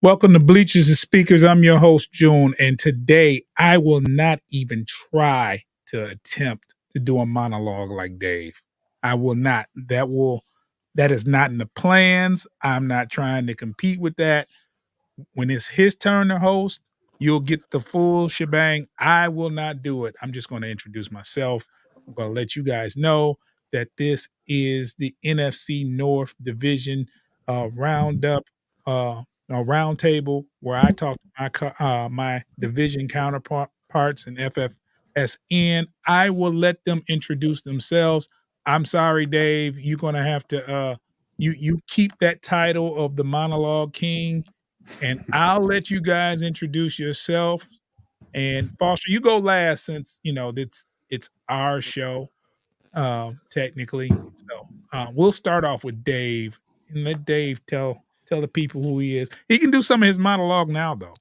Welcome to Bleachers and Speakers. I'm your host, June, and today I will not even try to attempt to do a monologue like Dave. I will not. That is not in the plans. I'm not trying to compete with that. When it's his turn to host, you'll get the full shebang. I will not do it. I'm just going to introduce myself. I'm going to let you guys know that this is the NFC North Division roundup, a roundtable where I talk to my division counterparts in FFSN. I will let them introduce themselves. I'm sorry, Dave. You're going to have to you keep that title of the monologue king, and I'll let you guys introduce yourself. And Foster, you go last since it's our show, technically. So we'll start off with Dave and let Dave tell the people who he is. He can do some of his monologue now, though.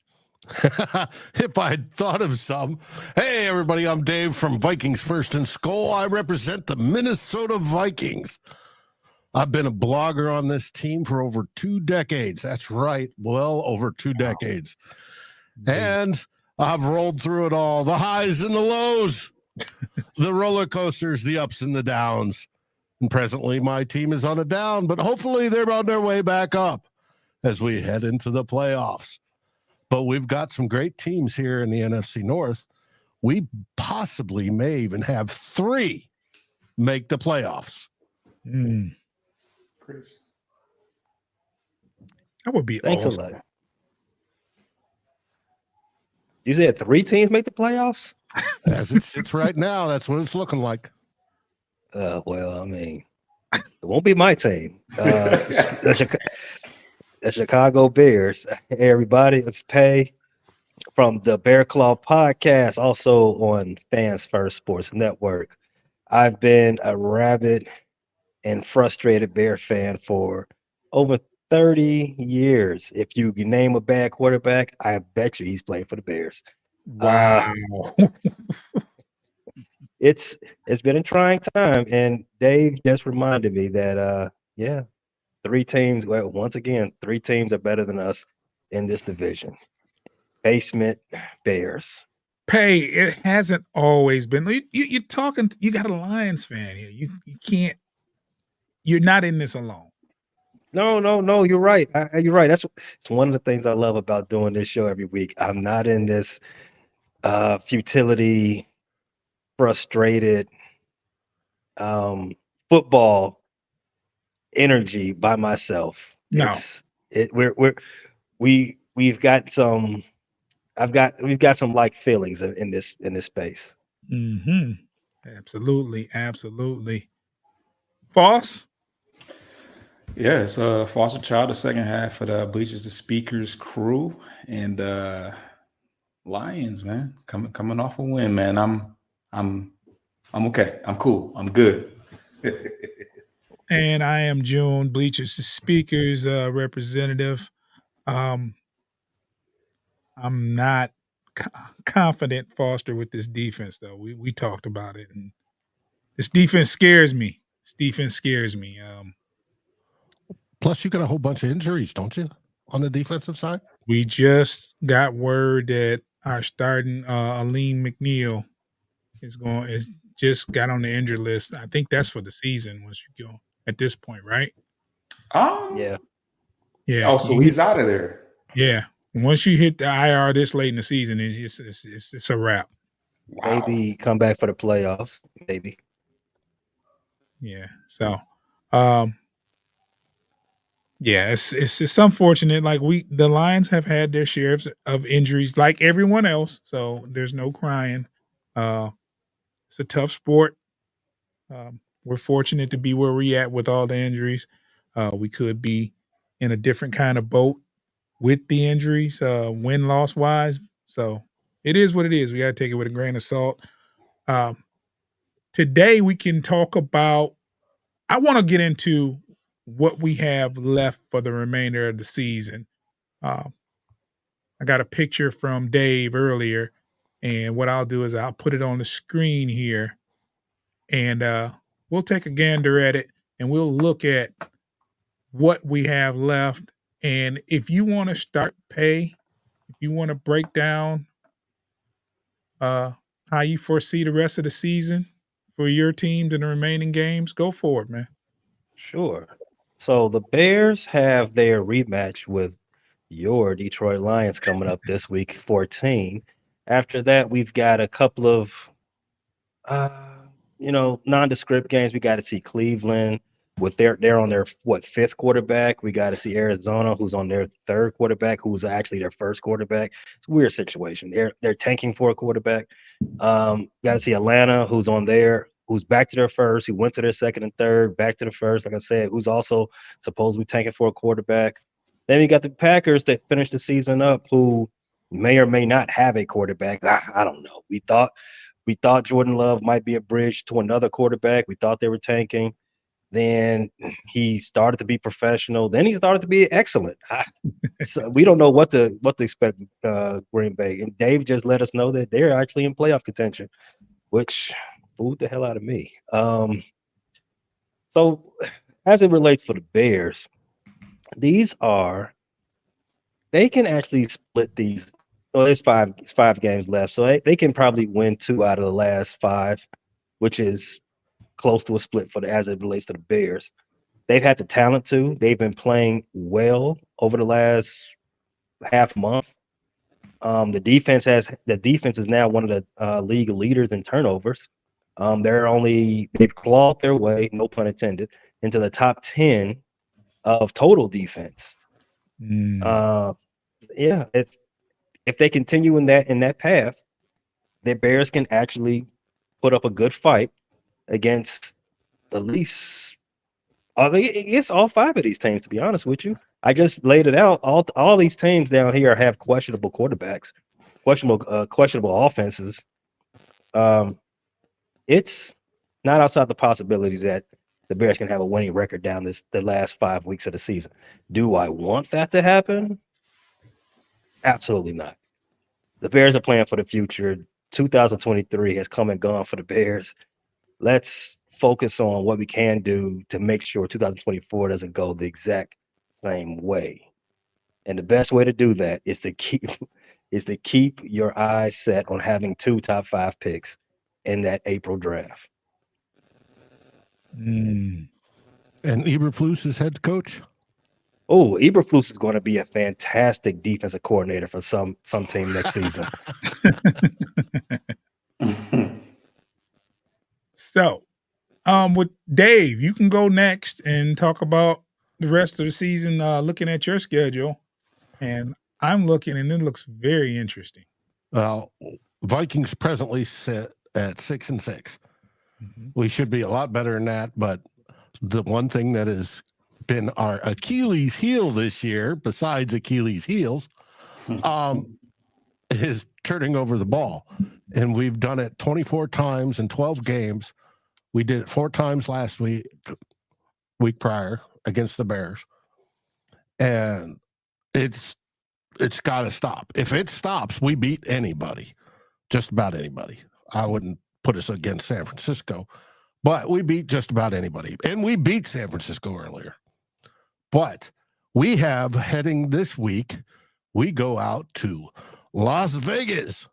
If I'd thought of some. Hey, everybody, I'm Dave from Vikings First and Skull. I represent the Minnesota Vikings. I've been a blogger on this team for over 2 decades. That's right. Well, over 2 decades. And I've rolled through it all, the highs and the lows, the roller coasters, the ups and the downs. And presently my team is on a down, but hopefully they're on their way back up as we head into the playoffs. But we've got some great teams here in the NFC North. We possibly may even have 3 make the playoffs. Chris. That would be Thanks awesome. a lot. You said 3 teams make the playoffs? As it sits right now, that's what it's looking like. Well, I mean, it won't be my team. The Chicago Bears. Hey, everybody, it's Pay from the Bear Claw podcast, also on Fans First Sports Network. I've been a rabid and frustrated Bear fan for over 30 years. If you can name a bad quarterback, I bet you he's playing for the Bears. Wow. It's been a trying time, and Dave just reminded me that 3 teams. Well, once again, 3 teams are better than us in this division. Basement Bears. Pay, it hasn't always been. You're talking. You got a Lions fan here. You can't. You're not in this alone. No. You're right. You're right. It's one of the things I love about doing this show every week. I'm not in this futility, frustrated football energy by myself. No. We've got some. We've got some like feelings in this space. Mm-hmm. Absolutely. Boss. Yeah, it's Foster Child, the second half of the Bleachers, the Speakers crew, and Lions, man, coming off a win, man. I'm okay. I'm cool. I'm good. And I am June, Bleachers the Speakers representative. I'm not confident, Foster, with this defense, though. We talked about it, and this defense scares me. Plus, you got a whole bunch of injuries, don't you, on the defensive side? We just got word that our starting Aleem McNeil is just got on the injured list. I think that's for the season once you go at this point, right? Yeah. Oh, so he's out of there. Yeah. Once you hit the IR this late in the season, it's a wrap. Wow. Maybe come back for the playoffs. Maybe. Yeah. So, yeah, it's unfortunate. Like the Lions have had their share of injuries, like everyone else. So there's no crying. It's a tough sport. We're fortunate to be where we're at with all the injuries. We could be in a different kind of boat with the injuries, win-loss wise. So it is what it is. We got to take it with a grain of salt. Today we can talk about, I want to get into what we have left for the remainder of the season. I got a picture from Dave earlier, and what I'll do is I'll put it on the screen here, and we'll take a gander at it, and we'll look at what we have left And if you want to start pay, if you want to break down how you foresee the rest of the season for your teams in the remaining games, go for it, man. Sure. So the Bears have their rematch with your Detroit Lions coming up this week 14. After that, we've got a couple of nondescript games. We got to see Cleveland with they're on their fifth quarterback. We got to see Arizona, who's on their third quarterback, who's actually their first quarterback. It's a weird situation. They're tanking for a quarterback. Got to see Atlanta, who's back to their first, who went to their second and third, back to the first, like I said, who's also supposedly tanking for a quarterback. Then we got the Packers that finished the season up, who may or may not have a quarterback. I don't know. We thought Jordan Love might be a bridge to another quarterback. We thought they were tanking. Then he started to be professional. Then he started to be excellent. So we don't know what to expect Green Bay. And Dave just let us know that they're actually in playoff contention, which fooled the hell out of me. So as it relates for the Bears, they can actually split these. Well, it's five games left, so they can probably win 2 out of the last 5, which is close to a split as it relates to the Bears. They've had the talent to. They've been playing well over the last half month. The defense is now one of the league leaders in turnovers. They've clawed their way, no pun intended, into the top 10 of total defense. If they continue in that path, the Bears can actually put up a good fight against at least all 5 of these teams, to be honest with you. I just laid it out. All these teams down here have questionable quarterbacks, questionable offenses. It's not outside the possibility that the Bears can have a winning record down the last 5 weeks of the season. Do I want that to happen? Absolutely not. The Bears are playing for the future. 2023 has come and gone for the Bears. Let's focus on what we can do to make sure 2024 doesn't go the exact same way. And the best way to do that is to keep your eyes set on having 2 top 5 picks in that April draft. And Eberflus is head coach. Oh, Eberflus is going to be a fantastic defensive coordinator for some team next season. So, with Dave, you can go next and talk about the rest of the season, looking at your schedule. And I'm looking, and it looks very interesting. Well, Vikings presently sit at 6-6. Mm-hmm. We should be a lot better than that, but the one thing that has been our Achilles heel this year, besides Achilles heels, is turning over the ball. And we've done it 24 times in 12 games. We did it 4 times last week prior against the Bears. And it's got to stop. If it stops, we beat anybody, just about anybody. I wouldn't put us against San Francisco, but we beat just about anybody. And we beat San Francisco earlier. But we have, heading this week, we go out to Las Vegas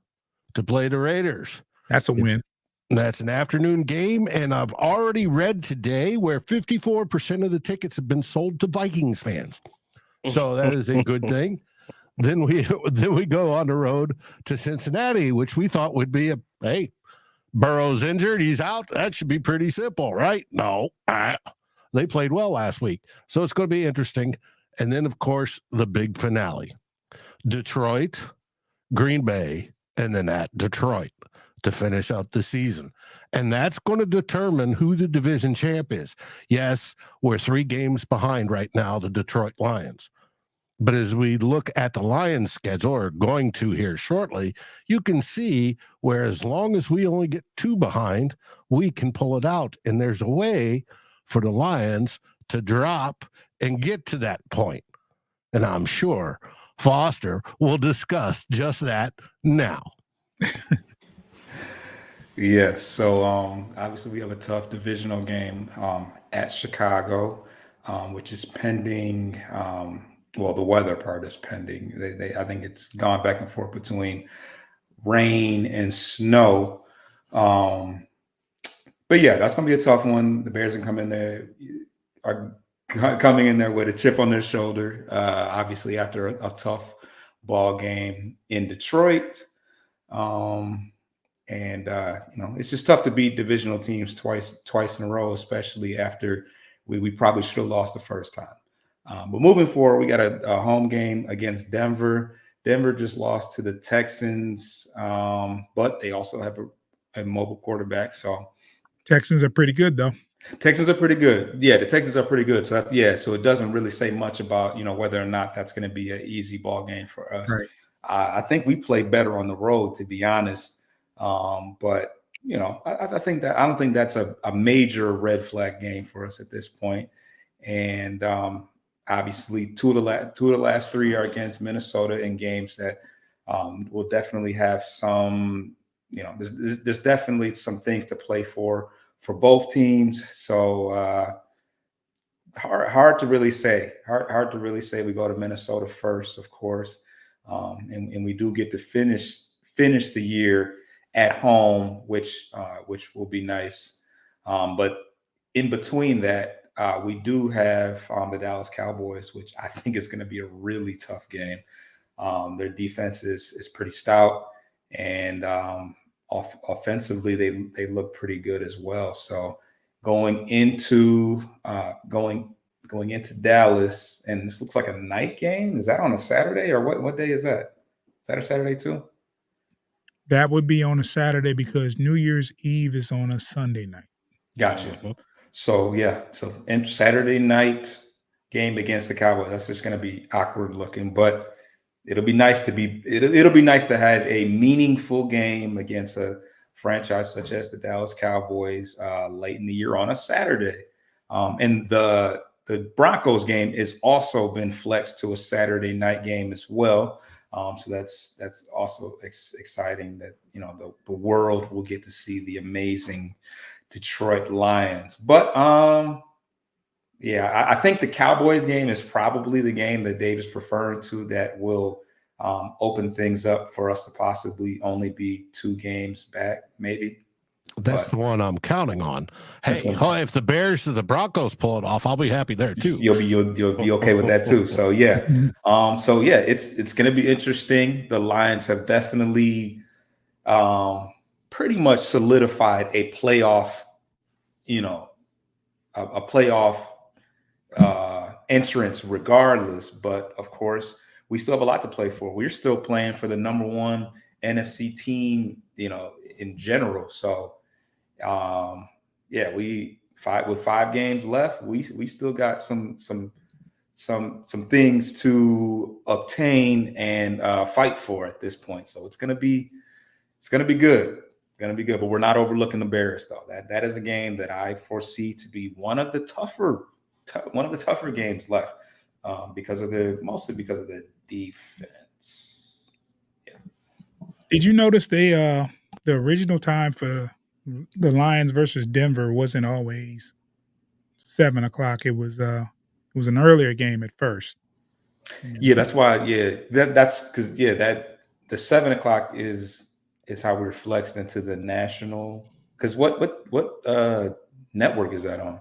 to play the Raiders. That's a win. That's an afternoon game, and I've already read today where 54% of the tickets have been sold to Vikings fans. So that is a good thing. Then we go on the road to Cincinnati, which we thought would be Burrow's injured, he's out. That should be pretty simple, right? No. They played well last week. So it's going to be interesting. And then, of course, the big finale. Detroit, Green Bay, and then at Detroit to finish out the season. And that's going to determine who the division champ is. Yes, we're 3 games behind right now, the Detroit Lions. But as we look at the Lions schedule, or going to here shortly, you can see where as long as we only get 2 behind, we can pull it out. And there's a way for the Lions to drop and get to that point. And I'm sure Foster will discuss just that now. Yes. So obviously we have a tough divisional game at Chicago, which is pending well, the weather part is pending. I think it's gone back and forth between rain and snow. But yeah, that's gonna be a tough one. The Bears are coming in there with a chip on their shoulder. Obviously, after a tough ball game in Detroit. And it's just tough to beat divisional teams twice in a row, especially after we probably should have lost the first time. But moving forward, we got a home game against Denver. Denver just lost to the Texans, but they also have a mobile quarterback. So Texans are pretty good, though. Texans are pretty good. Yeah, the Texans are pretty good. So so it doesn't really say much about whether or not that's going to be an easy ball game for us. Right. I think we play better on the road, to be honest. But I think that I don't think that's a major red flag game for us at this point. And obviously, two of the last three are against Minnesota in games that will definitely have some. There's definitely some things to play for both teams. So hard to really say. Hard to really say. We go to Minnesota first, of course, and we do get to finish the year at home, which will be nice. But in between that, we do have the Dallas Cowboys, which I think is going to be a really tough game. Their defense is pretty stout, and offensively they look pretty good as well. So going into Dallas, and this looks like a night game. Is that on a Saturday, or what day is that? Is that a Saturday too? That would be on a Saturday because New Year's Eve is on a Sunday night. Gotcha. So and Saturday night game against the Cowboys. That's just going to be awkward looking, but it'll be nice to have a meaningful game against a franchise such as the Dallas Cowboys late in the year on a Saturday. And the Broncos game is also been flexed to a Saturday night game as well. So that's also exciting that the world will get to see the amazing Detroit Lions. But I think the Cowboys game is probably the game that Dave is preferring to that will open things up for us to possibly only be 2 games back, maybe. That's the one I'm counting on. Hey, if the Bears or the Broncos pull it off, I'll be happy there too. You'll be okay with that too. So yeah, it's going to be interesting. The Lions have definitely pretty much solidified a playoff, a playoff entrance regardless. But of course, we still have a lot to play for. We're still playing for the number 1 NFC team, in general. So with 5 games left, we still got some things to obtain and fight for at this point. So it's gonna be good. But we're not overlooking the Bears, though. That is a game that I foresee to be one of the tougher games left, mostly because of the defense. Yeah. Did you notice the original time for the Lions versus Denver wasn't always 7:00? It was an earlier game at first. Yeah, that's why. Yeah, that's because that the 7:00 is how we're flexed into the national. Because what network is that on?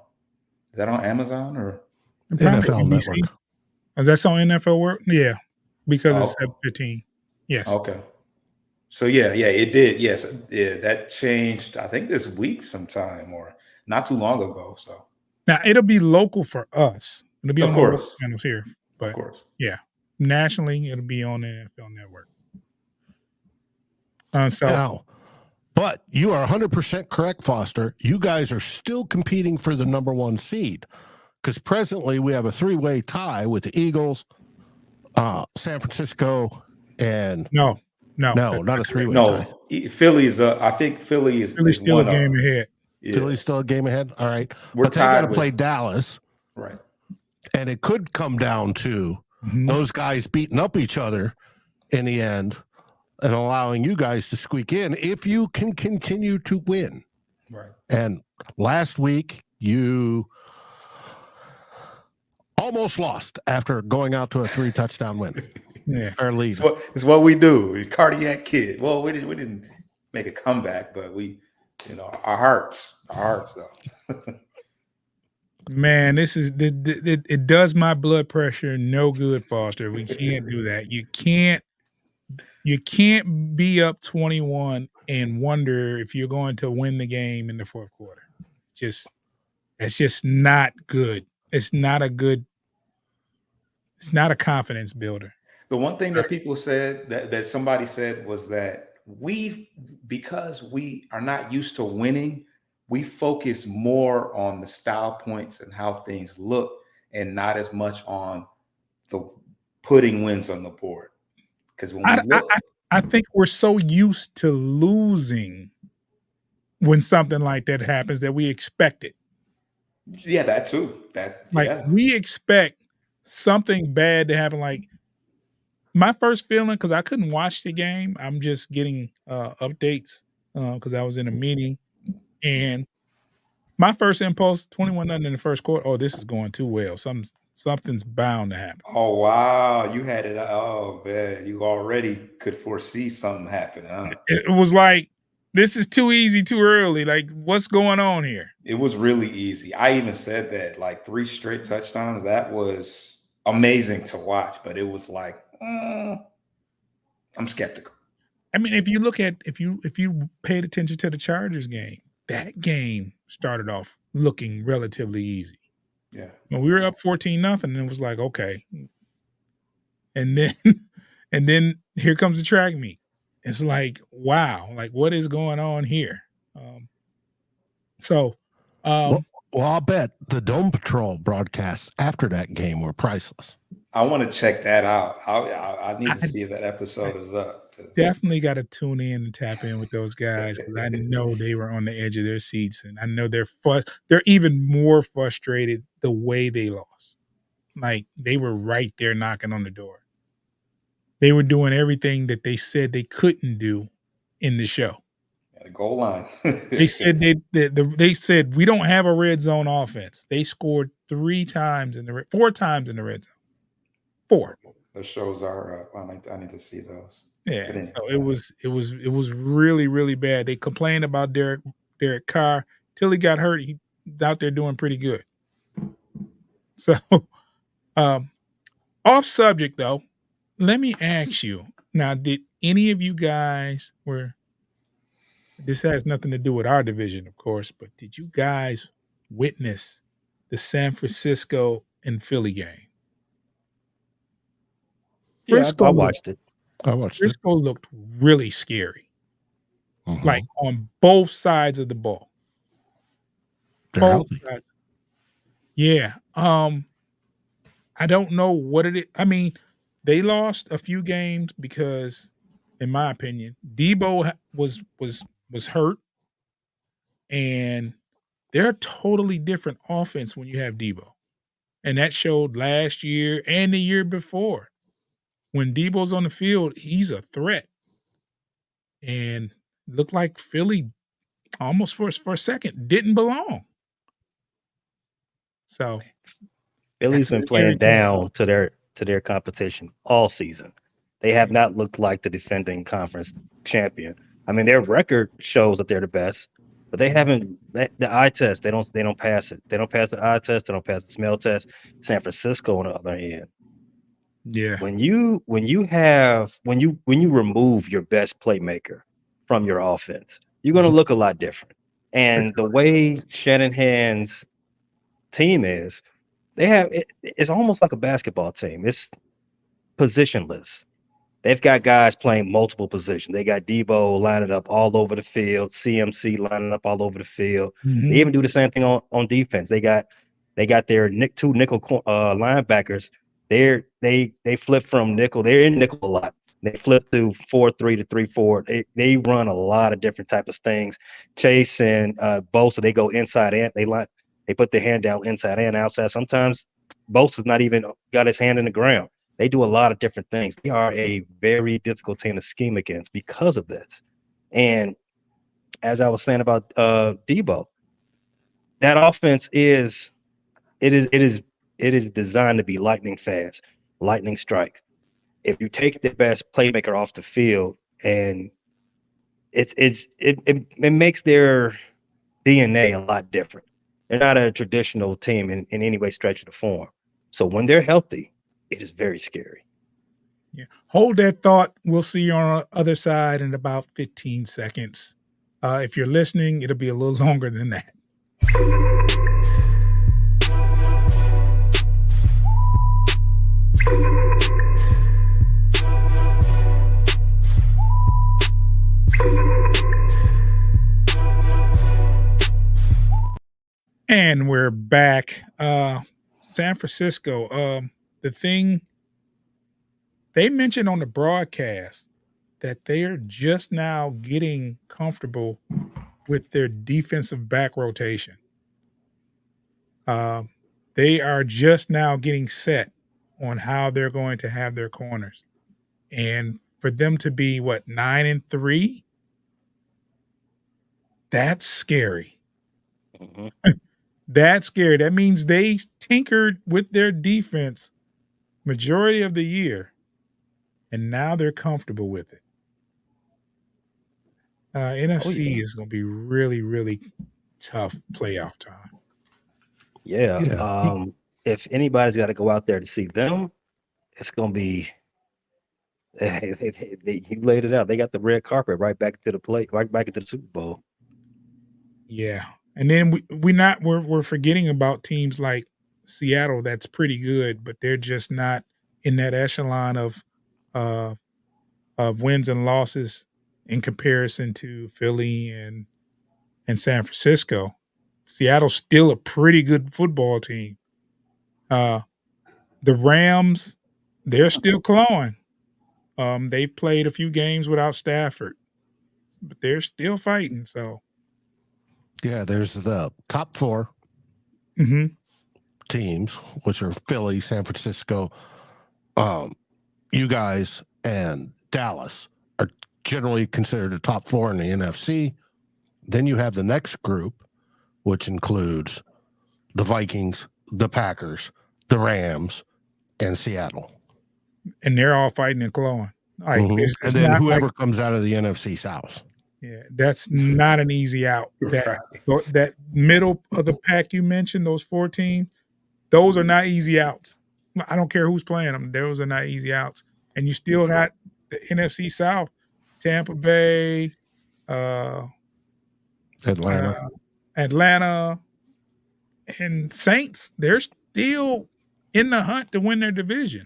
Is that on Amazon or NFL NBC? Network? Oh, that's on NFL World? Yeah, because it's 7:15. Yes. Okay. So yeah, it did. Yes, that changed. I think this week sometime or not too long ago. So now it'll be local for us. It'll be on the local channels here, but of course, nationally it'll be on the NFL Network. But you are 100% correct, Foster. You guys are still competing for the number 1 seed because presently we have a 3-way tie with the Eagles, San Francisco, and no, not a 3-way tie. Philly's. I think Philly's still a game ahead. Yeah. Philly's still a game ahead. All right, but they got to play Dallas, right? And it could come down to those guys beating up each other in the end and allowing you guys to squeak in if you can continue to win. Right. And last week you almost lost after going out to a 3-touchdown win. Yeah. Our lead. It's what we do. Cardiac kid. Well, we didn't make a comeback, but we, our hearts though. Man, this is it does my blood pressure no good, Foster. We can't do that. You can't be up 21 and wonder if you're going to win the game in the fourth quarter. It's just not good. It's not a confidence builder. The one thing that people said that somebody said was that because we are not used to winning, we focus more on the style points and how things look and not as much on the putting wins on the board. Because when we look, I think we're so used to losing when something like that happens that we expect it. Yeah, that too. We expect something bad to happen. Like my first feeling, because I couldn't watch the game, I'm just getting updates because I was in a meeting, and my first impulse, 21-0 in the first quarter. Oh, this is going too well. Something's bound to happen. Oh wow, you had it. Oh man, you already could foresee something happening. Huh? It was like, this is too easy, too early. Like, what's going on here? It was really easy. I even said that, like 3 straight touchdowns. That was amazing to watch, but it was like, I'm skeptical. I mean, if you paid attention to the Chargers game, that game started off looking relatively easy. Yeah. When we were up 14-0, and it was like, okay. And then here comes the track meet. It's like, wow, like what is going on here? Well, I'll bet the Dome Patrol broadcasts after that game were priceless. I want to check that out. I need to see if that episode is up. Definitely got to tune in and tap in with those guys, because I know they were on the edge of their seats, and I know they're even more frustrated the way they lost. Like they were right there knocking on the door. They were doing everything that they said they couldn't do in the show. The goal line. They said they said we don't have a red zone offense. They scored 4 times in the red zone. 4. The shows are up. I need to see those. Yeah, so it was really, really bad. They complained about Derek Carr till he got hurt. He's out there doing pretty good. So, off subject though, let me ask you now: did any of you guys this has nothing to do with our division, of course, but did you guys witness the San Francisco and Philly game? Yeah, I watched it. Frisco looked really scary, like on both sides of the ball. They're healthy. Sides. Yeah. I don't know what it is. I mean, they lost a few games because, in my opinion, Debo was hurt, and they're a totally different offense when you have Debo, and that showed last year and the year before. When Debo's on the field, he's a threat. And looked like Philly almost for a second didn't belong. So Philly's been playing down to their competition all season. They have not looked like the defending conference champion. I mean, their record shows that they're the best, but they haven't the eye test. They don't pass it. They don't pass the eye test. They don't pass the smell test. San Francisco, on the other hand, yeah, when you remove your best playmaker from your offense, you're going to look a lot different. And the way Shanahan's team is, it's almost like a basketball team. It's positionless. They've got guys playing multiple positions. They got Debo lining up all over the field, CMC lining up all over the field. They even do the same thing on defense. They got their two nickel linebackers. They flip from nickel. They're in nickel a lot. They flip to 4-3 to 3-4. They run a lot of different types of things. Chase and Bosa, they go inside and they put their hand down inside and outside. Sometimes Bosa's not even got his hand in the ground. They do a lot of different things. They are a very difficult team to scheme against because of this. And as I was saying about Debo, that offense is it is designed to be lightning fast, lightning strike. If you take the best playmaker off the field, and it makes their DNA a lot different. They're not a traditional team in any way, stretch of the form. So when they're healthy, it is very scary. Yeah. Hold that thought. We'll see you on the other side in about 15 seconds. If you're listening, it'll be a little longer than that. And we're back. San Francisco. The thing they mentioned on the broadcast that they are just now getting comfortable with their defensive back rotation. They are just now getting set on how they're going to have their corners. And for them to be 9-3, that's scary. Mhm. That's scary. That means they tinkered with their defense majority of the year, and now they're comfortable with it. NFC yeah. is going to be really, really tough playoff time. Yeah. Yeah. If anybody's got to go out there to see them, it's going to be. You laid it out. They got the red carpet right back to the plate, right back into the Super Bowl. Yeah, and then we're forgetting about teams like Seattle. That's pretty good, but they're just not in that echelon of wins and losses in comparison to Philly and San Francisco. Seattle's still a pretty good football team. The Rams, they're still clawing. They've played a few games without Stafford, but they're still fighting. So, Yeah, there's the top 4 teams, which are Philly, San Francisco, you guys, and Dallas are generally considered the top 4 in the NFC. Then you have the next group, which includes the Vikings, the Packers, the Rams, and Seattle. and they're all fighting and clawing. Like, And then whoever comes out of the NFC South. Yeah, that's not an easy out. That middle of the pack you mentioned, those 14, those are not easy outs. I don't care who's playing them; those are not easy outs. And you still got the NFC South, Tampa Bay, Atlanta, and Saints. They're still in the hunt to win their division.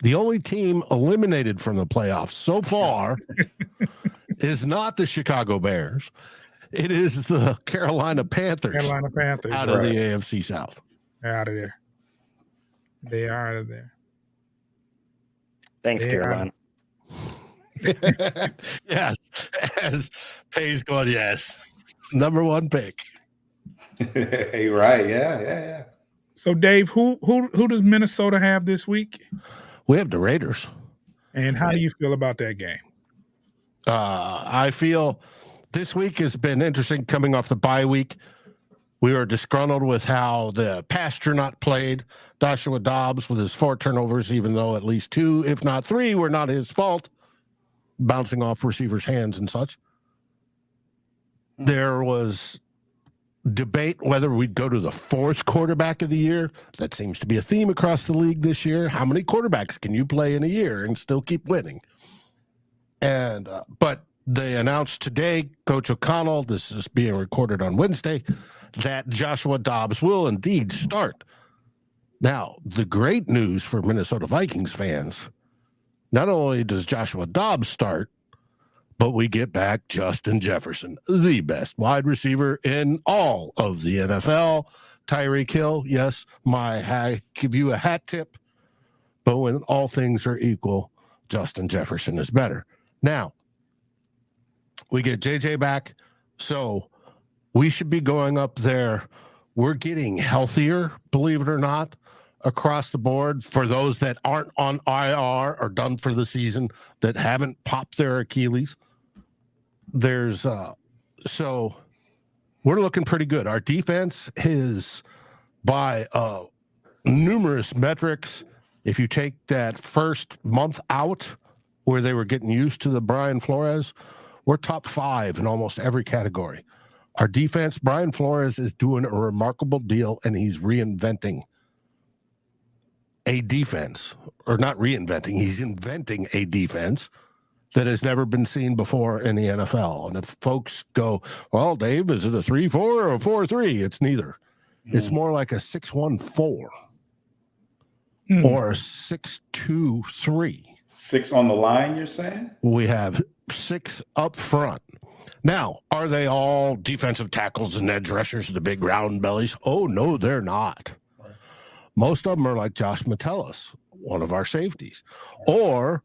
The only team eliminated from the playoffs so far is not the Chicago Bears. It is the Carolina Panthers. Out of the AFC South. They're out of there. They are out of there. Thanks, Carolina. Yes. As Pay's going, yes. Number 1 pick. Hey, right. Yeah. So, Dave, who does Minnesota have this week? We have the Raiders. And how do you feel about that game? I feel this week has been interesting coming off the bye week. We were disgruntled with how the Pasternaut played. Joshua Dobbs with his 4 turnovers, even though at least 2, if not 3, were not his fault, bouncing off receivers' hands and such. There was debate whether we'd go to the 4th quarterback of the year. That seems to be a theme across the league this year. How many quarterbacks can you play in a year and still keep winning? And but they announced today, Coach O'Connell, this is being recorded on Wednesday, that Joshua Dobbs will indeed start. Now, the great news for Minnesota Vikings fans, not only does Joshua Dobbs start, but we get back Justin Jefferson, the best wide receiver in all of the NFL. Tyreek Hill, yes, I give you a hat tip, but when all things are equal, Justin Jefferson is better. Now, we get JJ back, so we should be going up there. We're getting healthier, believe it or not, across the board. For those that aren't on IR or done for the season, that haven't popped their Achilles, there's so we're looking pretty good. Our defense is by numerous metrics. If you take that first month out where they were getting used to the Brian Flores, we're top 5 in almost every category. Our defense, Brian Flores is doing a remarkable deal, and he's reinventing a defense, or not reinventing, he's inventing a defense that has never been seen before in the NFL. And if folks go, well, Dave, is it a 3-4 or a 4-3? It's neither. It's more like a 6-1-4 or a 6-2-3. 6 on the line, you're saying? We have 6 up front. Now, are they all defensive tackles and edge rushers, the big round bellies? Oh, no, they're not. Right. Most of them are like Josh Metellus, one of our safeties, or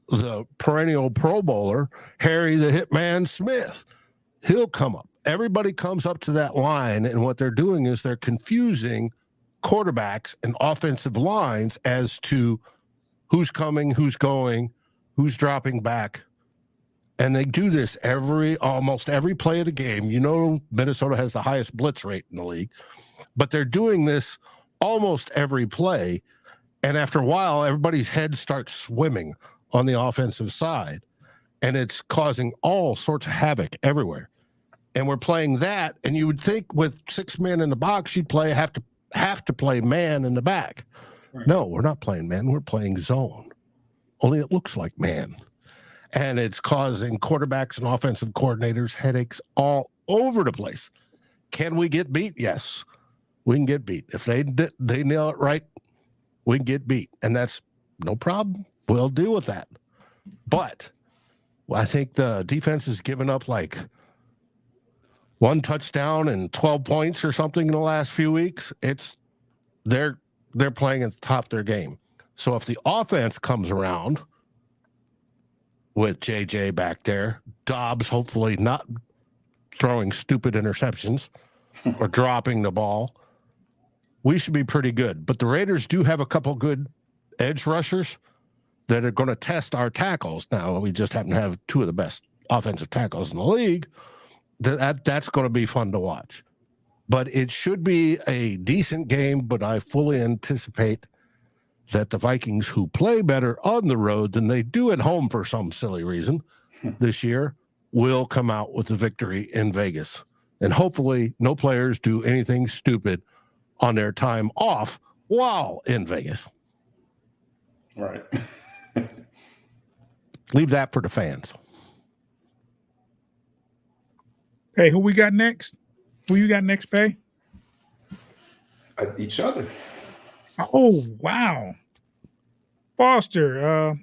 the perennial Pro Bowler, Harry the Hitman Smith. He'll come up. Everybody comes up to that line, and what they're doing is they're confusing quarterbacks and offensive lines as to who's coming, who's going, who's dropping back. And they do this almost every play of the game. You know, Minnesota has the highest blitz rate in the league, but they're doing this almost every play. And after a while, everybody's head starts swimming on the offensive side, and it's causing all sorts of havoc everywhere. And we're playing that, and you would think with 6 men in the box, you'd have to play man in the back. Right. No, we're not playing man. We're playing zone. Only it looks like man. And it's causing quarterbacks and offensive coordinators headaches all over the place. Can we get beat? Yes, we can get beat. If they nail it right, we can get beat. And that's no problem. We'll deal with that. But I think the defense has given up like 1 touchdown and 12 points or something in the last few weeks. They're playing at the top of their game. So if the offense comes around with JJ back there, Dobbs hopefully not throwing stupid interceptions or dropping the ball, we should be pretty good. But the Raiders do have a couple good edge rushers that are going to test our tackles. Now, we just happen to have 2 of the best offensive tackles in the league. That's going to be fun to watch. But it should be a decent game, but I fully anticipate that the Vikings, who play better on the road than they do at home for some silly reason this year, will come out with the victory in Vegas. And hopefully no players do anything stupid on their time off while in Vegas. Right. Leave that for the fans. Hey, who we got next? Who you got next, Pay? Each other. Oh, wow. Foster,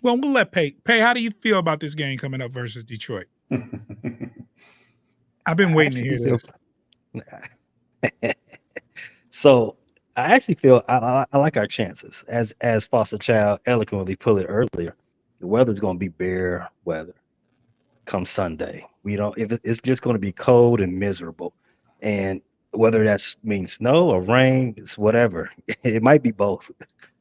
well, we'll let Pay. Pay, how do you feel about this game coming up versus Detroit? I've been waiting to hear this. So I actually feel I like our chances. As Foster Child eloquently put it earlier, the weather's going to be bare weather come Sunday. It's just going to be cold and miserable. And whether that means snow or rain, it's whatever. It might be both.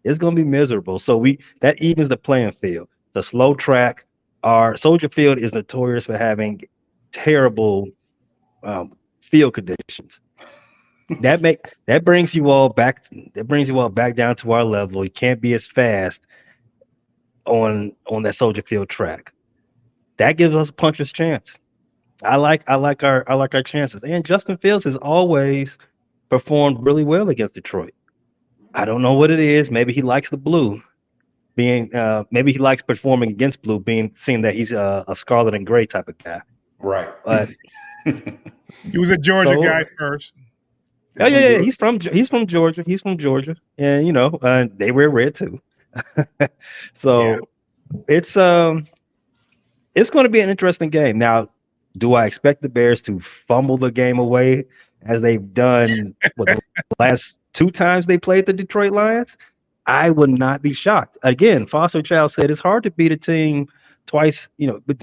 It's going to be miserable. So that evens the playing field. The slow track. Our Soldier Field is notorious for having terrible field conditions. That brings you all back. That brings you all back down to our level. You can't be as fast on that Soldier Field track. That gives us a puncher's chance. I like our chances. And Justin Fields has always performed really well against Detroit. I don't know what it is. Maybe he likes the blue. Maybe he likes performing against blue, seeing that he's a scarlet and gray type of guy. Right. But he was a Georgia guy first. Oh yeah, he's from Georgia. He's from Georgia, and they wear red too. So it's going to be an interesting game. Now, do I expect the Bears to fumble the game away as they've done the last 2 times they played the Detroit Lions? I would not be shocked. Again, Foster Child said it's hard to beat a team twice,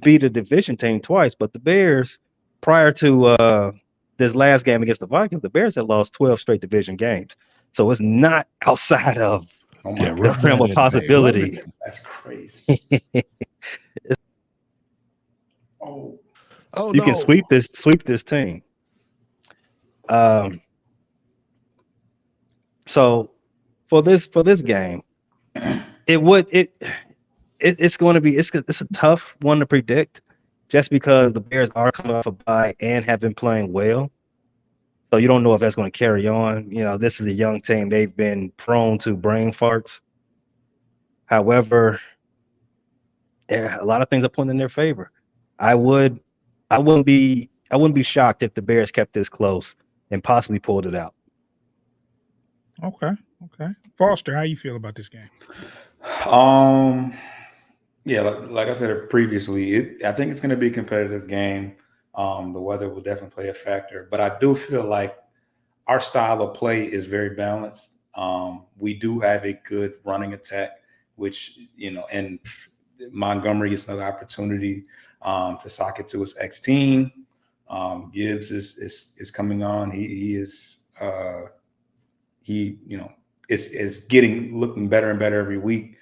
beat a division team twice. But the Bears, prior to this last game against the Vikings, the Bears had lost 12 straight division games. So it's not outside of the realm of possibility. That's crazy. You can sweep this team. So for this game, it's going to be it's a tough one to predict, just because the Bears are coming off a bye and have been playing well. So you don't know if that's going to carry on. This is a young team. They've been prone to brain farts. However, yeah, a lot of things are pointing in their favor. I would, I wouldn't be shocked if the Bears kept this close and possibly pulled it out. Okay. Foster, how you feel about this game? Yeah, like I said previously, I think it's going to be a competitive game. The weather will definitely play a factor, but I do feel like our style of play is very balanced. We do have a good running attack, which, and Montgomery gets another opportunity to sock it to his ex team. Gibbs is coming on. He is looking better and better every week.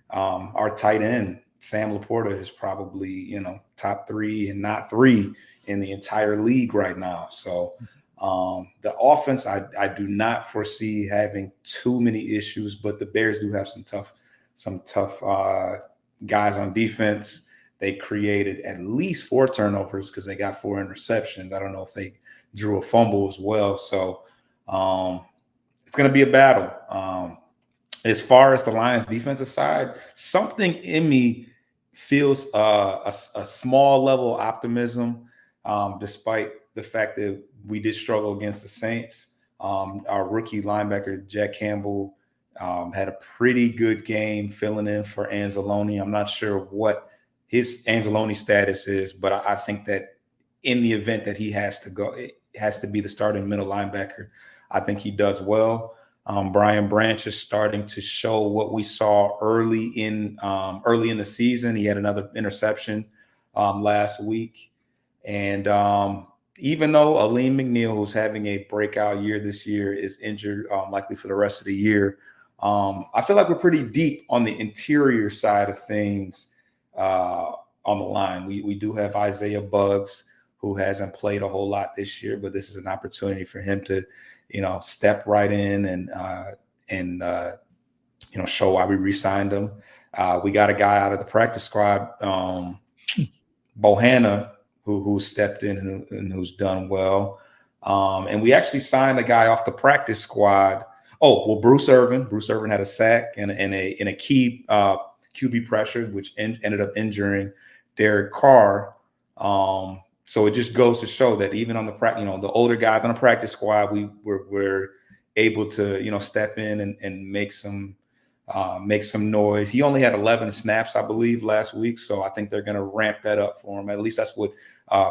Our tight end Sam Laporta is probably top 3 and not 3 in the entire league right now. So the offense, I do not foresee having too many issues, but the Bears do have some tough guys on defense. They created at least 4 turnovers because they got 4 interceptions. I don't know if they drew a fumble as well. So it's going to be a battle. As far as the Lions defensive side, something in me feels a small level of optimism, despite the fact that we did struggle against the Saints. Our rookie linebacker, Jack Campbell, had a pretty good game filling in for Anzalone. I'm not sure what his Anzalone status is, but I think that in the event that he has to go, it has to be the starting middle linebacker. I think he does well. Brian Branch is starting to show what we saw early in the season. He had another interception last week. And even though Aleem McNeil, who's having a breakout year this year, is injured likely for the rest of the year, I feel like we're pretty deep on the interior side of things on the line. We do have Isaiah Buggs, who hasn't played a whole lot this year, but this is an opportunity for him to step right in and show why we re-signed him. We got a guy out of the practice squad, Bohanna, who stepped in and who's done well. And we actually signed a guy off the practice squad. Oh, well, Bruce Irvin. Bruce Irvin had a sack and a key QB pressure, which ended up injuring Derek Carr. So it just goes to show that even on the older guys on the practice squad, we're able to step in and make some noise. He only had 11 snaps, I believe, last week, so I think they're going to ramp that up for him. At least that's what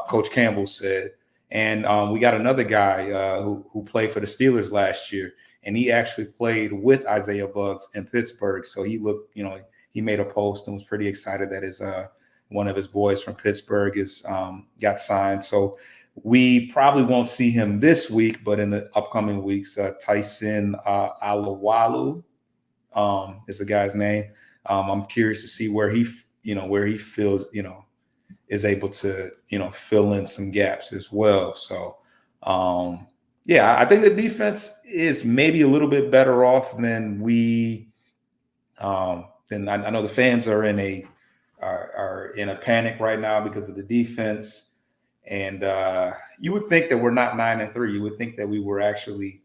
Coach Campbell said. And we got another guy who played for the Steelers last year, and he actually played with Isaiah Buggs in Pittsburgh. So he looked, he made a post and was pretty excited that his one of his boys from Pittsburgh is got signed. So we probably won't see him this week, but in the upcoming weeks, Tyson Alawalu is the guy's name. I'm curious to see where he feels, is able to, fill in some gaps as well. So, I think the defense is maybe a little bit better off than than I know the fans are in a panic right now because of the defense. And you would think that we're not 9-3. You would think that we were actually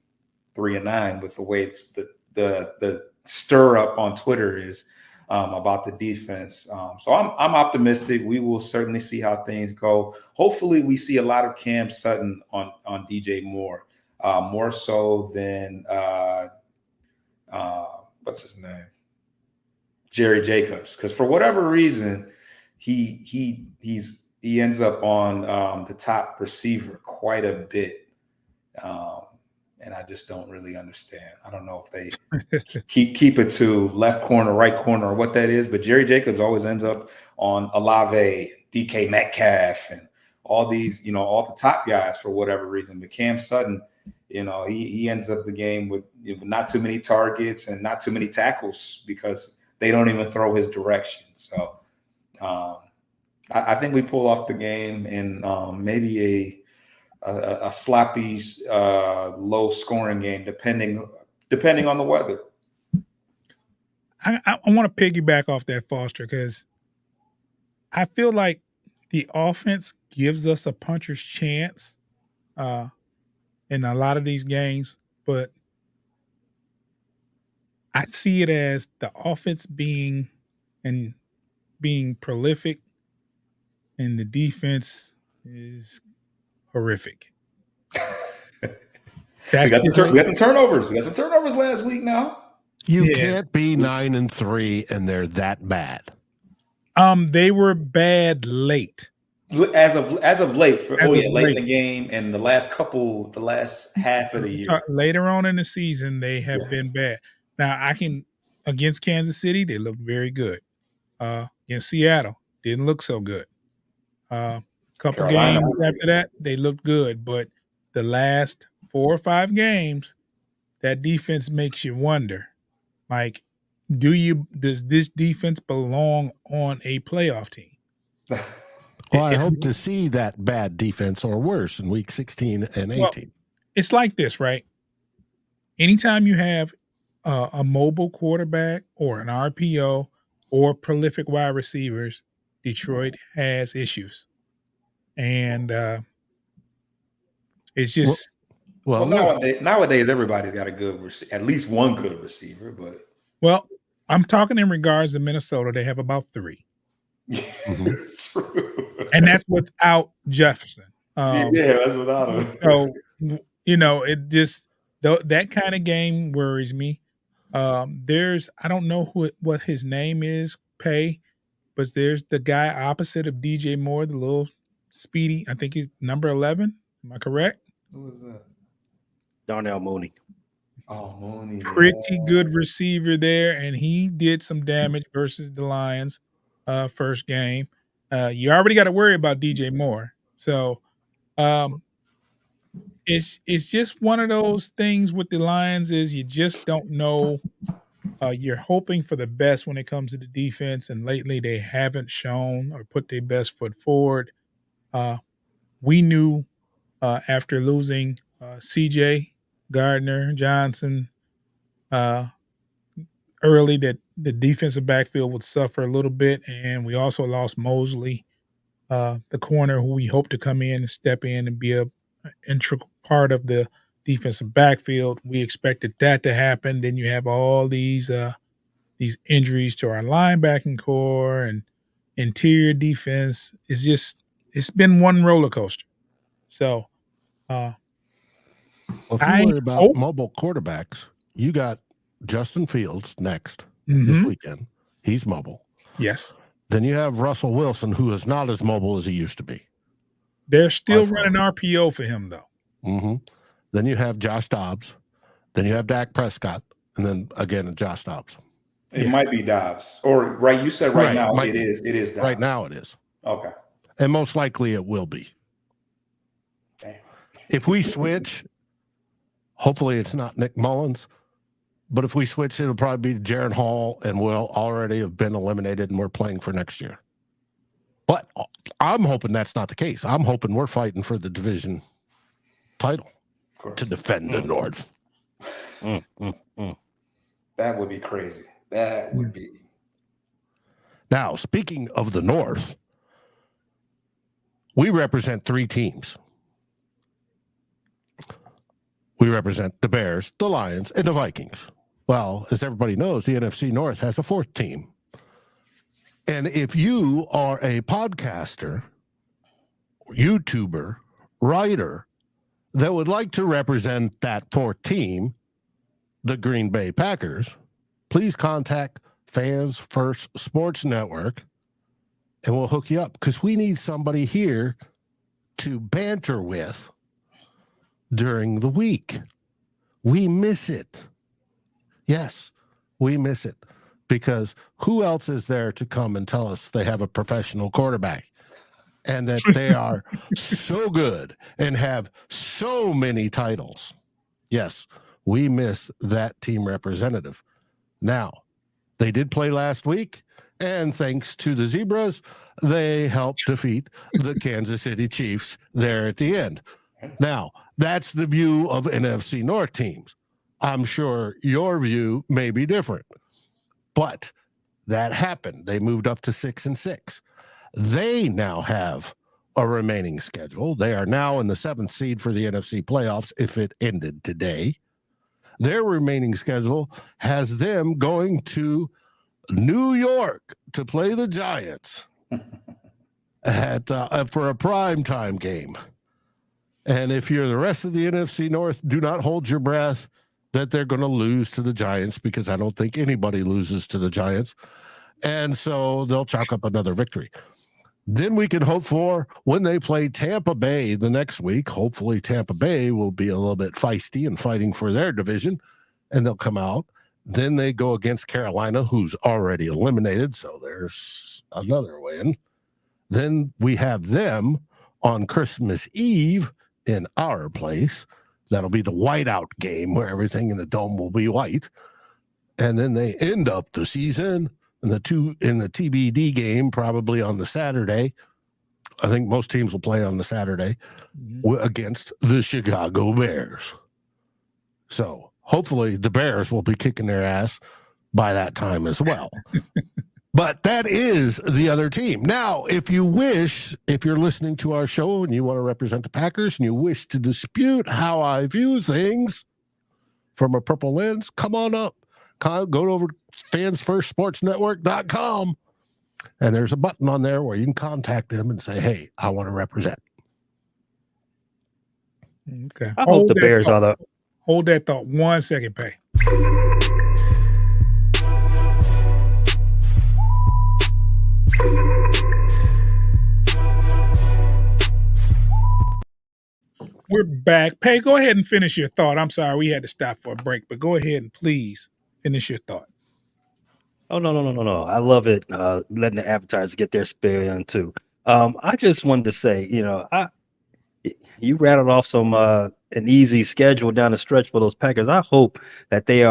3-9 with the way it's the stir up on Twitter is about the defense. So I'm optimistic. We will certainly see how things go. Hopefully we see a lot of Cam Sutton on DJ Moore, more so than what's his name? Jerry Jacobs, because for whatever reason, he ends up on the top receiver quite a bit, and I just don't really understand. I don't know if they keep it to left corner, right corner, or what that is. But Jerry Jacobs always ends up on Olave, DK Metcalf, and all these, all the top guys for whatever reason. But Cam Sutton, he ends up the game with not too many targets and not too many tackles because they don't even throw his direction. So I think we pull off the game in maybe a sloppy, low scoring game, depending depending on the weather. I want to piggyback off that, Foster, because I feel like the offense gives us a puncher's chance in a lot of these games, but I see it as the offense being prolific and the defense is horrific. We got some turnovers. We got some turnovers last week now. You can't be 9-3 and they're that bad. They were bad late. As of late, late in the game and the last half of the year. Later on in the season, they have been bad. Now, against Kansas City, they looked very good. Against Seattle, didn't look so good. Couple games after that, they looked good. But the last 4 or 5 games, that defense makes you wonder, like, does this defense belong on a playoff team? Well, I hope to see that bad defense or worse in week 16 and 18. Well, it's like this, right? Anytime you have a mobile quarterback or an RPO or prolific wide receivers, Detroit has issues. And it's just nowadays everybody's got at least one good receiver, but I'm talking in regards to Minnesota. They have about 3. It's true. And that's without Jefferson. That's without him. So, it just that kind of game worries me. I don't know what his name is, but there's the guy opposite of DJ Moore, the little speedy. I think he's number 11. Am I correct? Who is that? Darnell Mooney. Oh, Mooney. Pretty good receiver there, and he did some damage versus the Lions first game. You already got to worry about DJ Moore. So it's just one of those things with the Lions is you just don't know. You're hoping for the best when it comes to the defense, and lately they haven't shown or put their best foot forward. We knew after losing CJ Gardner Johnson early that the defensive backfield would suffer a little bit, and we also lost Mosley, the corner who we hope to come in and step in and be an integral part of the defensive backfield. We expected that to happen. Then you have all these injuries to our linebacking core and interior defense. It's been one roller coaster. So if you worry about mobile quarterbacks, you got Justin Fields next this weekend. He's mobile. Yes. Then you have Russell Wilson, who is not as mobile as he used to be. They're still running RPO for him, though. Mm-hmm. Then you have Josh Dobbs. Then you have Dak Prescott. And then, again, Josh Dobbs. It might be Dobbs. Or, you said now it is Dobbs. Right now it is. Okay. And most likely it will be. Damn. If we switch, hopefully it's not Nick Mullins. But if we switch, it'll probably be Jaron Hall, and we'll already have been eliminated, and we're playing for next year. But I'm hoping that's not the case. I'm hoping we're fighting for the division title to defend the North. That would be crazy. That would be. Now, speaking of the North, we represent 3 teams. We represent the Bears, the Lions, and the Vikings. Well, as everybody knows, the NFC North has a 4th team. And if you are a podcaster, YouTuber, writer that would like to represent that 4th team, the Green Bay Packers, please contact Fans First Sports Network and we'll hook you up because we need somebody here to banter with during the week. We miss it. Yes, we miss it because who else is there to come and tell us they have a professional quarterback and that they are so good and have so many titles? Yes, we miss that team representative. Now, they did play last week, and thanks to the Zebras, they helped defeat the Kansas City Chiefs there at the end. Now, that's the view of NFC North teams. I'm sure your view may be different, but that happened. They moved up to 6-6. They now have a remaining schedule. They are now in the 7th seed for the NFC playoffs if it ended today. Their remaining schedule has them going to New York to play the Giants for a primetime game. And if you're the rest of the NFC North, do not hold your breath that they're going to lose to the Giants, because I don't think anybody loses to the Giants. And so they'll chalk up another victory. Then we can hope for when they play Tampa Bay the next week. Hopefully Tampa Bay will be a little bit feisty and fighting for their division, and they'll come out. Then they go against Carolina, who's already eliminated. So there's another win. Then we have them on Christmas Eve in our place. That'll be the whiteout game where everything in the dome will be white. And then they end up the season in the TBD game, probably on the Saturday. I think most teams will play on the Saturday against the Chicago Bears. So hopefully the Bears will be kicking their ass by that time as well. But that is the other team. Now, if you're listening to our show and you want to represent the Packers and you wish to dispute how I view things from a purple lens, come on up. Go over to fansfirstsportsnetwork.com, and there's a button on there where you can contact them and say, hey, I want to represent. Okay. I hope the Bears are the. Hold that thought 1 second, Pay. We're back. Pay, go ahead and finish your thought. I'm sorry we had to stop for a break, but go ahead and please finish your thought. Oh, no. I love it. Letting the advertisers get their spin in too. I just wanted to say, you rattled off some an easy schedule down the stretch for those Packers. I hope that they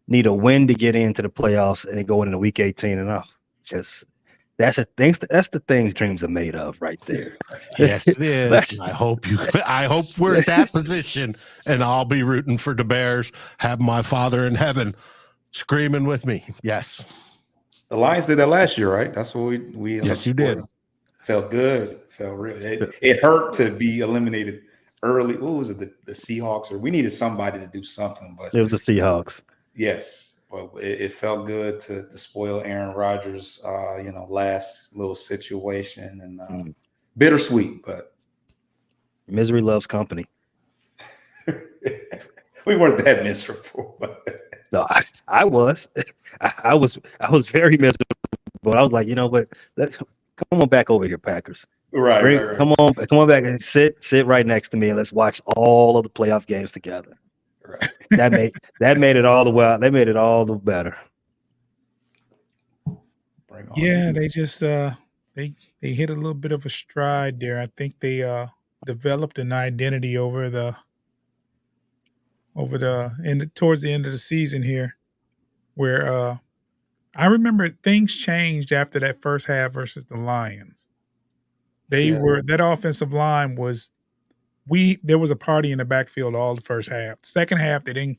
need a win to get into the playoffs and go into week 18. And that's the things dreams are made of right there. Yes, it is. I hope we're at that position, and I'll be rooting for the Bears. Have my Father in heaven screaming with me. Yes. The Lions did that last year, right? That's what we yes, you did. Felt good. Felt real. It hurt to be eliminated early. What was it? The Seahawks, or we needed somebody to do something, but it was the Seahawks. Yes. But it felt good to spoil Aaron Rodgers, last little situation, and bittersweet, but misery loves company. We weren't that miserable. But. No, I was. I was very miserable. I was like, what? Come on back over here, Packers. Right. Come on back and sit right next to me, and let's watch all of the playoff games together. Right. That made it all the way. They made it all the better. Yeah, they just they hit a little bit of a stride there. I think they developed an identity towards the end of the season here, where I remember things changed after that first half versus the Lions. That offensive line was. There was a party in the backfield all the first half. Second half, they didn't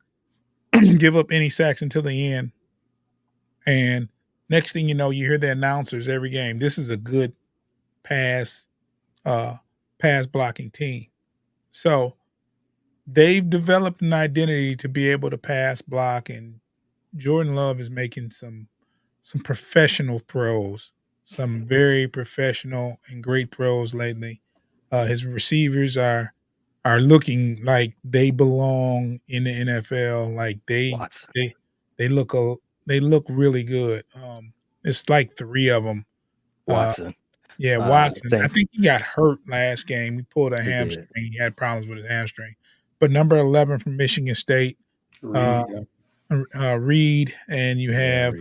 give up any sacks until the end. And next thing you know, you hear the announcers every game. This is a good pass blocking team. So they've developed an identity to be able to pass block, and Jordan Love is making some professional throws, some very professional and great throws lately. His receivers are looking like they belong in the NFL. Like they look really good. It's like 3 of them. Watson. Watson. I think he got hurt last game. He pulled a hamstring. He had problems with his hamstring. But number 11 from Michigan State, Reed, and you have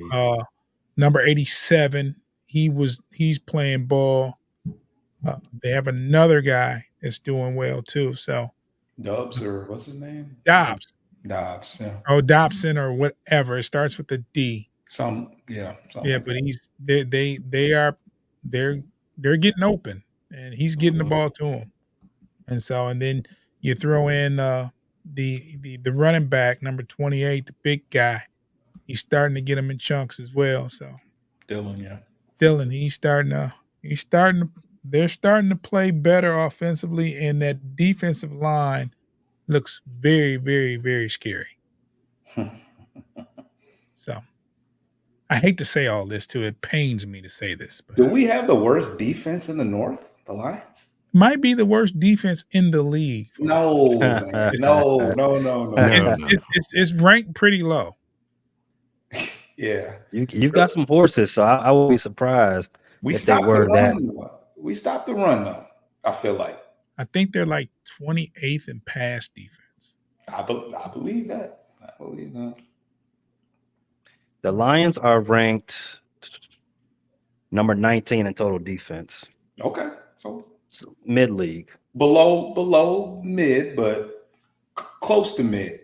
number 87. He's playing ball. They have another guy that's doing well too. So Dobbs, or what's his name? Dobbs, yeah. Oh, Dobson or whatever. It starts with a D. But they're getting open, and he's getting the ball to him. And then you throw in the running back, number 28, the big guy, he's starting to get him in chunks as well. So Dylan, yeah. Dylan, they're starting to play better offensively, and that defensive line looks very, very, very scary. So I hate to say all this too. It pains me to say this, but Do we have the worst defense in the North? The Lions? might be the worst defense in the league. No, man. No. It's ranked pretty low. Yeah. You've got some horses, so I will be surprised We if they stopped the were that. run. We stopped the run, though, I feel like. I think they're like 28th in pass defense. I believe that. The Lions are ranked number 19 in total defense. Okay. So mid-league. Below mid, but close to mid.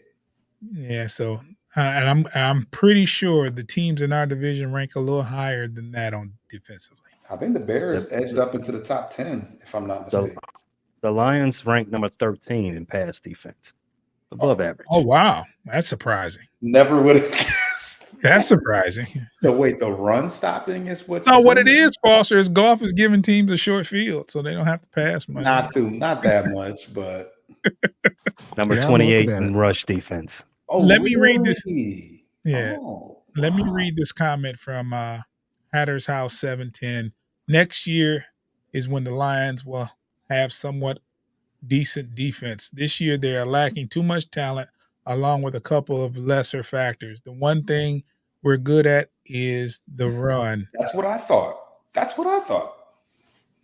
Yeah, so and I'm pretty sure the teams in our division rank a little higher than that on defensively. I think the Bears edged up into the top 10, if I'm not mistaken. The Lions ranked number 13 in pass defense. Above average. Oh, wow. That's surprising. Never would have guessed. That's surprising. So wait, the run stopping is what's no, what it is, Foster, is golf is giving teams a short field, so they don't have to pass much. Not that much, but number 28 in rush defense. Oh, let me read this. Yeah. Let me wow. read this comment from Hatter's House 710. Next year is when the Lions will have somewhat decent defense. This year they are lacking too much talent along with a couple of lesser factors. The one thing we're good at is the run. That's what I thought.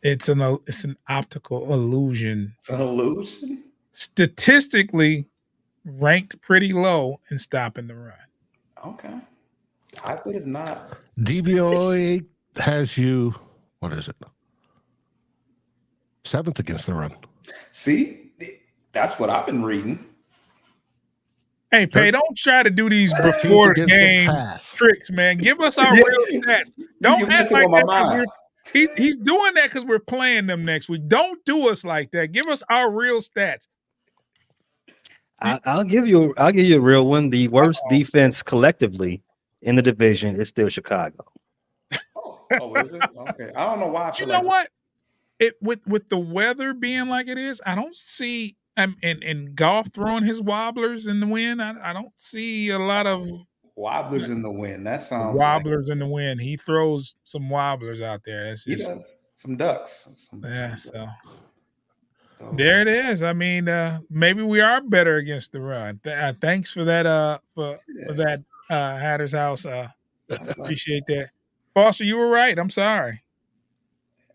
It's an optical illusion. It's an illusion? Statistically ranked pretty low in stopping the run. Okay. I would have not. DVOA has you, what is it? 7th against the run. See, that's what I've been reading. Hey, Pay, don't try to do these before the game tricks, man. Give us our real stats. Don't act like that. He's doing that because we're playing them next week. Don't do us like that. Give us our real stats. I'll give you a real one. The worst defense collectively in the division is still Chicago. Oh, is it? Okay. I don't know why. You know what? With the weather being like it is, I don't see and golf throwing his wobblers in the wind. I don't see a lot of wobblers in the wind. That sounds wobblers in the wind. He throws some wobblers out there. That's just he does. Some ducks. So there it is. I mean, maybe we are better against the run. Thanks for that. For that, Hatter's House. Appreciate that. Foster, you were right. I'm sorry.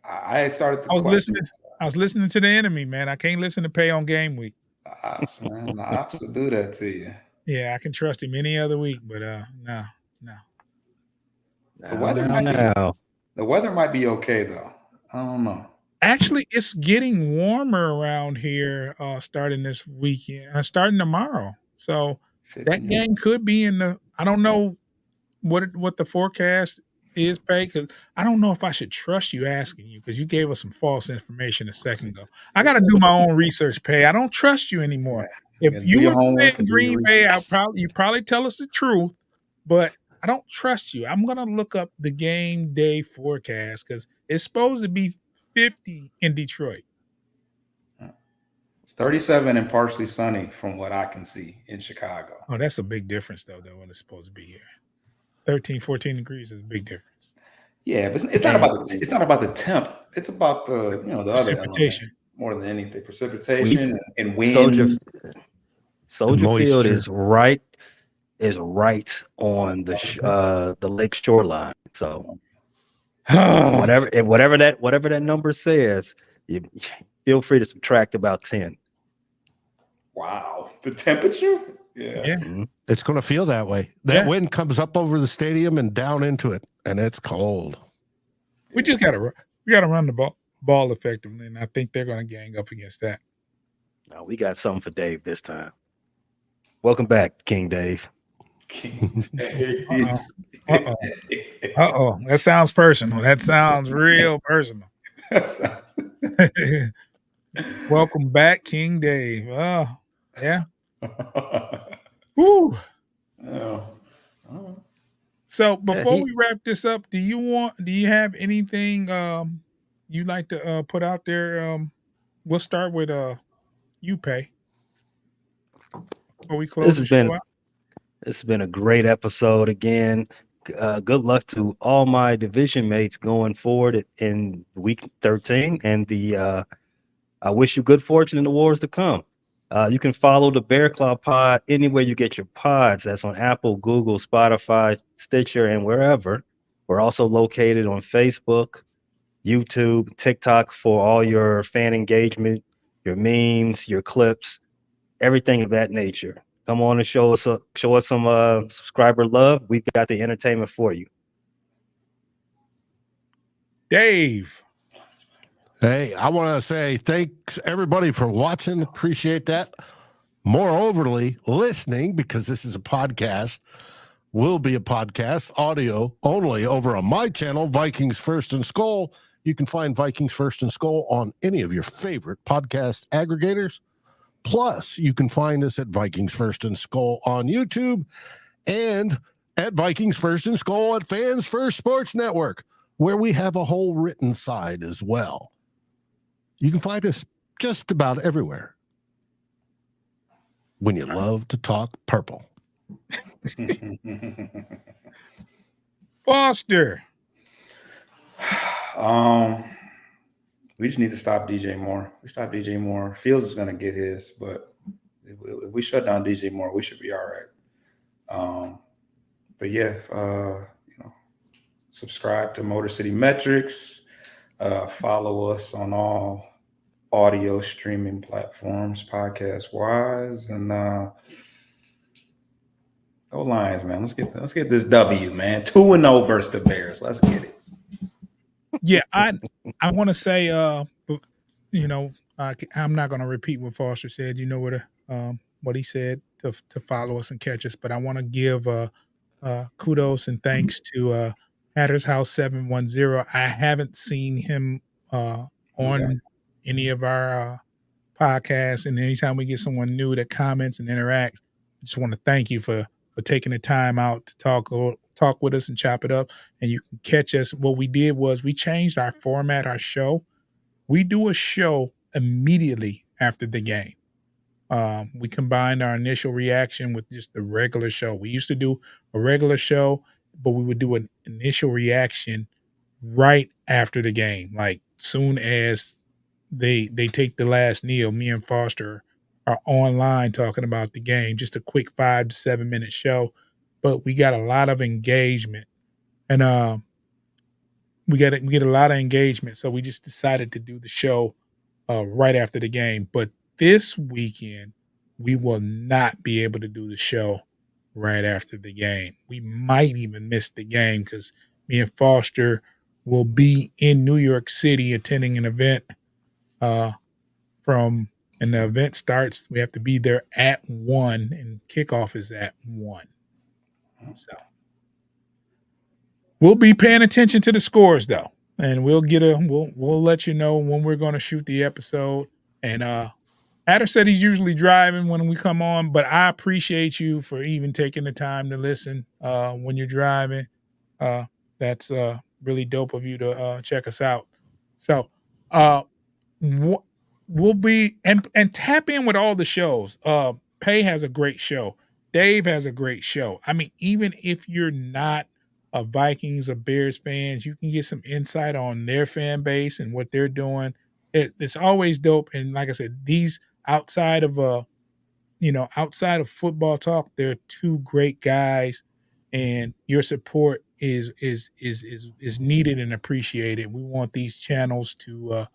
I started. I was listening to the enemy, man. I can't listen to Pay on game week. The ops, man. The ops will do that to you. Yeah, I can trust him any other week, but no. The weather might be okay though. I don't know. Actually, it's getting warmer around here starting this weekend, starting tomorrow. So that game could be in the. I don't know what the forecast is, Pay, because I don't know if I should trust you asking you because you gave us some false information a second ago. I got to do my own research, Pay. I don't trust you anymore. If you were playing Green Bay, you probably tell us the truth, but I don't trust you. I'm gonna look up the game day forecast because it's supposed to be 50 in Detroit. It's 37 and partially sunny from what I can see in Chicago. Oh, that's a big difference though than what it's supposed to be here. 13, 14 degrees is a big difference. Yeah, but it's not about the temp. It's about the the other precipitation more than anything. Precipitation and wind. Soldier Field is right on the lake shoreline. So whatever that number says, you feel free to subtract about 10. Wow, the temperature. Yeah. It's going to feel that way. That wind comes up over the stadium and down into it, and it's cold. We just gotta run the ball effectively, and I think they're going to gang up against that. No, we got something for Dave this time. Welcome back, King Dave. Uh-oh. That sounds personal. That sounds real personal. Welcome back, King Dave. Oh, yeah. Woo. Yeah. So before he- we wrap this up, do you have anything you'd like to put out there? We'll start with you, Pay, before we this close has the show been out. this has been a great episode again. Good luck to all my division mates going forward in week 13, and I wish you good fortune in the wars to come. You can follow the Bear Claw Pod anywhere you get your pods. That's on Apple, Google, Spotify, Stitcher, and wherever. We're also located on Facebook, YouTube, TikTok for all your fan engagement, your memes, your clips, everything of that nature. Come on and show us some subscriber love. We've got the entertainment for you. Dave. Hey, I want to say thanks everybody for watching. Appreciate that. Moreoverly, listening, because this is a podcast, will be a podcast, audio only, over on my channel, Vikings First and Skull. You can find Vikings First and Skull on any of your favorite podcast aggregators. Plus, you can find us at Vikings First and Skull on YouTube and at Vikings First and Skull at Fans First Sports Network, where we have a whole written side as well. You can find us just about everywhere when you love to talk purple. We Foster. just need to stop DJ Moore. We stop DJ Moore. Fields is gonna get his, but if we shut down DJ Moore, we should be all right. But yeah, subscribe to Motor City Metrics. Follow us on all audio streaming platforms, podcast wise, and go Lions, man. Let's get this W, man. 2-0 versus the Bears. Let's get it. Yeah, I want to say, I'm not going to repeat what Foster said. You know what he said to follow us and catch us, but I want to give kudos and thanks to Hatter's House 710. I haven't seen him on any of our podcasts, and anytime we get someone new that comments and interacts, I just want to thank you for taking the time out to talk with us and chop it up. And you can catch us. What we did was we changed our format, our show. We do a show immediately after the game. We combined our initial reaction with just the regular show. We used to do a regular show, but we would do an initial reaction right after the game. Like soon as they take the last kneel, me and Foster are online talking about the game. Just a quick 5 to 7 minute show, but we got a lot of engagement, and we get a lot of engagement. So we just decided to do the show right after the game. But this weekend, we will not be able to do the show right after the game. We might even miss the game because me and Foster will be in New York City attending an event and the event starts. We have to be there at 1 and kickoff is at 1. So we'll be paying attention to the scores though. And we'll let you know when we're going to shoot the episode. And Adder said he's usually driving when we come on, but I appreciate you for even taking the time to listen when you're driving. That's really dope of you to check us out. So we'll be and tap in with all the shows. Pay has a great show. Dave has a great show. I mean, even if you're not a Vikings or Bears fans, you can get some insight on their fan base and what they're doing. It's always dope. And like I said, these outside of football talk, they're two great guys, and your support is needed and appreciated. We want these channels to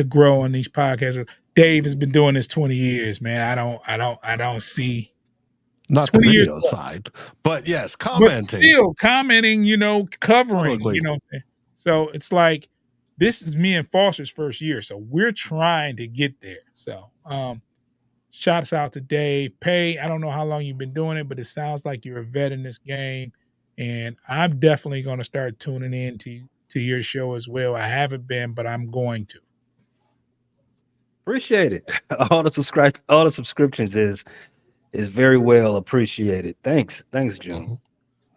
grow on these podcasts. Dave has been doing this 20 years, man. I don't see not the video side, but yes, commenting. But still commenting, covering, Totally. So it's like this is me and Foster's first year, so we're trying to get there. So shouts out to Dave. Pay, I don't know how long you've been doing it, but it sounds like you're a vet in this game, and I'm definitely going to start tuning in to your show as well. I haven't been, but I'm going to. Appreciate it. All the subscriptions is is very well appreciated. Thanks, June.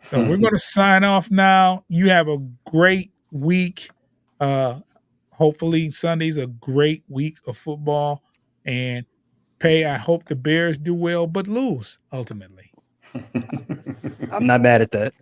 So we're going to sign off now. You have a great week. Hopefully Sunday's a great week of football. And Pay, I hope the Bears do well, but lose ultimately. I'm not mad at that.